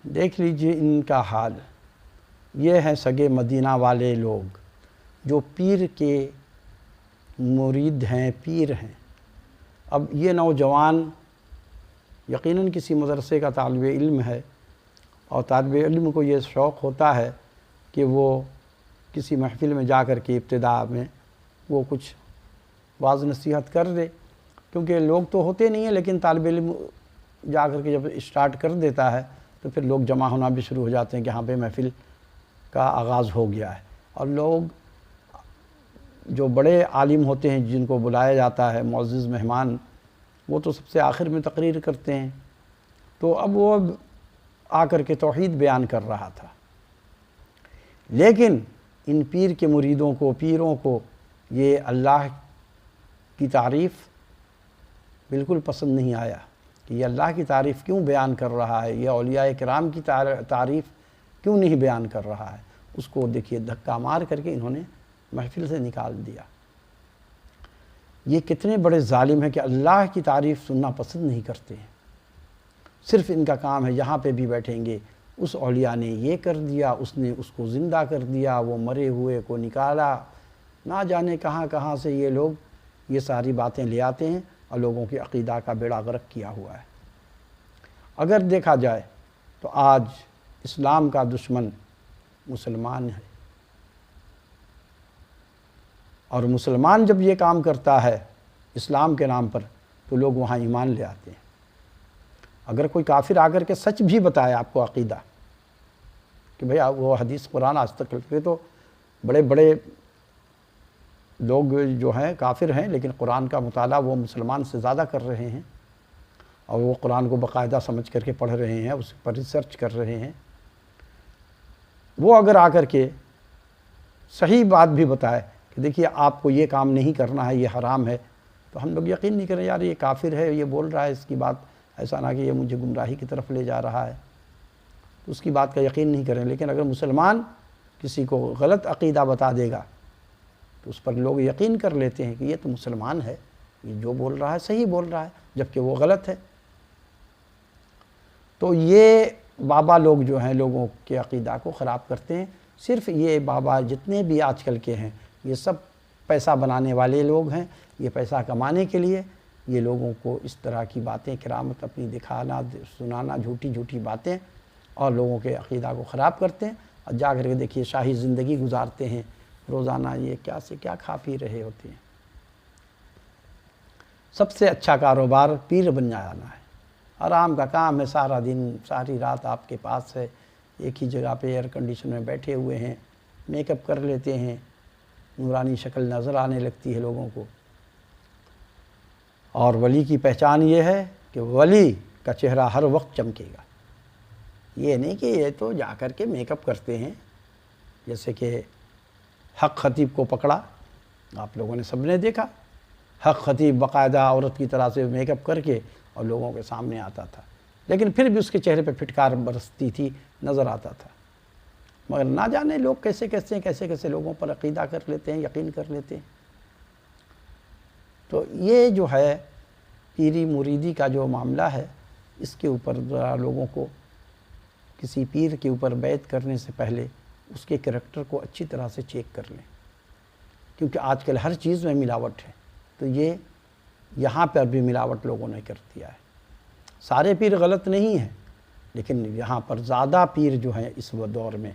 دیکھ لیجئے ان کا حال. یہ ہیں سگے مدینہ والے لوگ جو پیر کے مرید ہیں، پیر ہیں. اب یہ نوجوان یقیناً کسی مدرسے کا طالب علم ہے، اور طالب علم کو یہ شوق ہوتا ہے کہ وہ کسی محفل میں جا کر کے ابتدا میں وہ کچھ واعظ نصیحت کر دے، کیونکہ لوگ تو ہوتے نہیں ہیں، لیکن طالب علم جا کر کے جب اسٹارٹ کر دیتا ہے تو پھر لوگ جمع ہونا بھی شروع ہو جاتے ہیں کہ ہاں پہ محفل کا آغاز ہو گیا ہے. اور لوگ جو بڑے عالم ہوتے ہیں جن کو بلایا جاتا ہے معزز مہمان، وہ تو سب سے آخر میں تقریر کرتے ہیں. تو اب وہ آ کر کے توحید بیان کر رہا تھا، لیکن ان پیر کے مریدوں کو، پیروں کو یہ اللہ کی تعریف بالکل پسند نہیں آیا کہ یہ اللہ کی تعریف کیوں بیان کر رہا ہے، یہ اولیاء کرام کی تعریف کیوں نہیں بیان کر رہا ہے. اس کو دیکھیے دھکا مار کر کے انہوں نے محفل سے نکال دیا. یہ کتنے بڑے ظالم ہیں کہ اللہ کی تعریف سننا پسند نہیں کرتے ہیں. صرف ان کا کام ہے یہاں پہ بھی بیٹھیں گے، اس اولیاء نے یہ کر دیا، اس نے اس کو زندہ کر دیا، وہ مرے ہوئے کو نکالا. نہ جانے کہاں کہاں سے یہ لوگ یہ ساری باتیں لے آتے ہیں اور لوگوں کے عقیدہ کا بیڑا غرق کیا ہوا ہے. اگر دیکھا جائے تو آج اسلام کا دشمن مسلمان ہے، اور مسلمان جب یہ کام کرتا ہے اسلام کے نام پر تو لوگ وہاں ایمان لے آتے ہیں. اگر کوئی کافر آ کر کے سچ بھی بتائے آپ کو عقیدہ کہ بھئی وہ حدیث قرآن آج تک کرتے، تو بڑے بڑے لوگ جو ہیں کافر ہیں لیکن قرآن کا مطالعہ وہ مسلمان سے زیادہ کر رہے ہیں، اور وہ قرآن کو باقاعدہ سمجھ کر کے پڑھ رہے ہیں، اس پر ریسرچ کر رہے ہیں. وہ اگر آ کر کے صحیح بات بھی بتائے کہ دیکھیے آپ کو یہ کام نہیں کرنا ہے، یہ حرام ہے، تو ہم لوگ یقین نہیں کریں یار یہ کافر ہے، یہ بول رہا ہے، اس کی بات ایسا نہ کہ یہ مجھے گمراہی کی طرف لے جا رہا ہے، تو اس کی بات کا یقین نہیں کریں. لیکن اگر مسلمان کسی کو غلط عقیدہ بتا دے گا تو اس پر لوگ یقین کر لیتے ہیں کہ یہ تو مسلمان ہے، یہ جو بول رہا ہے صحیح بول رہا ہے، جبکہ وہ غلط ہے. تو یہ بابا لوگ جو ہیں لوگوں کے عقیدہ کو خراب کرتے ہیں. صرف یہ بابا جتنے بھی آج کل کے ہیں یہ سب پیسہ بنانے والے لوگ ہیں. یہ پیسہ کمانے کے لیے یہ لوگوں کو اس طرح کی باتیں کرامت اپنی دکھانا، سنانا، جھوٹی جھوٹی باتیں، اور لوگوں کے عقیدہ کو خراب کرتے ہیں. اور جا کر کے دیکھیے شاہی زندگی گزارتے ہیں، روزانہ یہ کیا سے کیا کھا پی رہے ہوتے ہیں. سب سے اچھا کاروبار پیر بن جانا ہے. آرام کا کام ہے، سارا دن ساری رات آپ کے پاس ہے، ایک ہی جگہ پہ ایئر کنڈیشن میں بیٹھے ہوئے ہیں، میک اپ کر لیتے ہیں، نورانی شکل نظر آنے لگتی ہے لوگوں کو. اور ولی کی پہچان یہ ہے کہ ولی کا چہرہ ہر وقت چمکے گا. یہ نہیں کہ یہ تو جا کر کے میک اپ کرتے ہیں. جیسے کہ حق خطیب کو پکڑا، آپ لوگوں نے سب نے دیکھا، حق خطیب باقاعدہ عورت کی طرح سے میک اپ کر کے اور لوگوں کے سامنے آتا تھا، لیکن پھر بھی اس کے چہرے پہ پھٹکار برستی تھی، نظر آتا تھا. مگر نہ جانے لوگ کیسے کیسے لوگوں پر عقیدہ کر لیتے ہیں، یقین کر لیتے ہیں. تو یہ جو ہے پیری مریدی کا جو معاملہ ہے، اس کے اوپر ذرا لوگوں کو کسی پیر کے اوپر بیعت کرنے سے پہلے اس کے کریکٹر کو اچھی طرح سے چیک کر لیں، کیونکہ آج کل ہر چیز میں ملاوٹ ہے. تو یہ یہاں پر بھی ملاوٹ لوگوں نے کر دیا ہے. سارے پیر غلط نہیں ہیں، لیکن یہاں پر زیادہ پیر جو ہیں اس دور میں،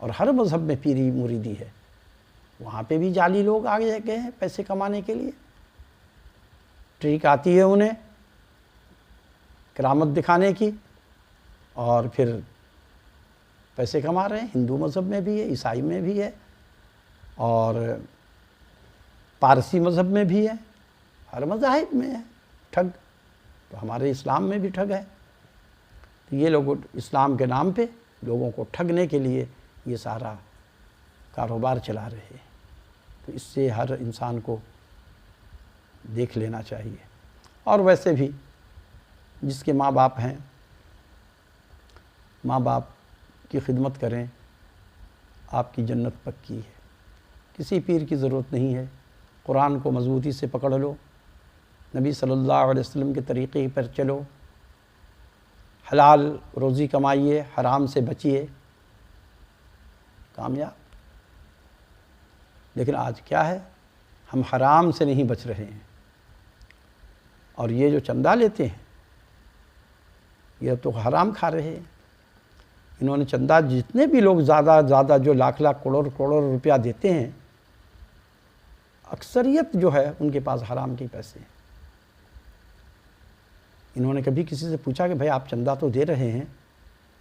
اور ہر مذہب میں پیری مریدی ہے، وہاں پہ بھی جعلی لوگ آگے گئے ہیں پیسے کمانے کے لیے. ٹریک آتی ہے انہیں کرامت دکھانے کی، اور پھر پیسے کما رہے ہیں. ہندو مذہب میں بھی ہے، عیسائی میں بھی ہے، اور پارسی مذہب میں بھی ہے، ہر مذاہب میں ہے ٹھگ. تو ہمارے اسلام میں بھی ٹھگ ہے. تو یہ لوگ اسلام کے نام پہ لوگوں کو ٹھگنے کے لیے یہ سارا کاروبار چلا رہے ہیں. تو اس سے ہر انسان کو دیکھ لینا چاہیے. اور ویسے بھی جس کے ماں باپ ہیں، ماں باپ کی خدمت کریں، آپ کی جنت پکی ہے. کسی پیر کی ضرورت نہیں ہے. قرآن کو مضبوطی سے پکڑ لو، نبی صلی اللہ علیہ وسلم کے طریقے پر چلو، حلال روزی کمائیے، حرام سے بچیے، کامیاب۔ لیکن آج کیا ہے، ہم حرام سے نہیں بچ رہے ہیں، اور یہ جو چندہ لیتے ہیں یہ تو حرام کھا رہے ہیں۔ انہوں نے چندہ، جتنے بھی لوگ زیادہ جو لاکھ کروڑ روپیہ دیتے ہیں، اکثریت جو ہے ان کے پاس حرام کے پیسے ہیں۔ انہوں نے کبھی کسی سے پوچھا کہ بھائی آپ چندہ تو دے رہے ہیں،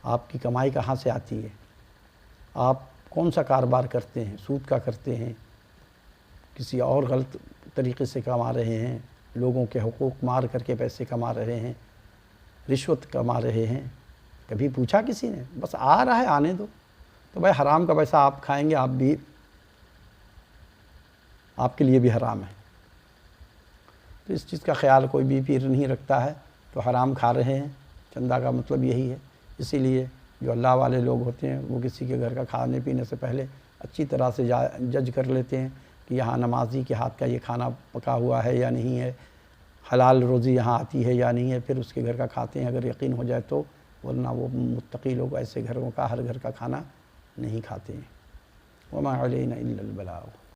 آپ کی کمائی کہاں سے آتی ہے؟ آپ کون سا کاروبار کرتے ہیں؟ سود کا کرتے ہیں، کسی اور غلط طریقے سے کما رہے ہیں، لوگوں کے حقوق مار کر کے پیسے کما رہے ہیں، رشوت کما رہے ہیں؟ کبھی پوچھا کسی نے؟ بس آ رہا ہے، آنے دو۔ تو بھائی حرام کا پیسہ آپ کھائیں گے، آپ کے لیے بھی حرام ہے۔ تو اس چیز کا خیال کوئی بھی پیر نہیں رکھتا ہے، تو حرام کھا رہے ہیں۔ چندہ کا مطلب یہی ہے۔ اسی لیے جو اللہ والے لوگ ہوتے ہیں وہ کسی کے گھر کا کھانے پینے سے پہلے اچھی طرح سے جج کر لیتے ہیں کہ یہاں نمازی کے ہاتھ کا یہ کھانا پکا ہوا ہے یا نہیں ہے، حلال روزی یہاں آتی ہے یا نہیں ہے، پھر اس کے گھر کا کھاتے ہیں اگر یقین ہو جائے تو، ورنہ وہ متقی لوگ ایسے گھروں کا، ہر گھر کا کھانا نہیں کھاتے ہیں۔ وما علینا الا البلاغ۔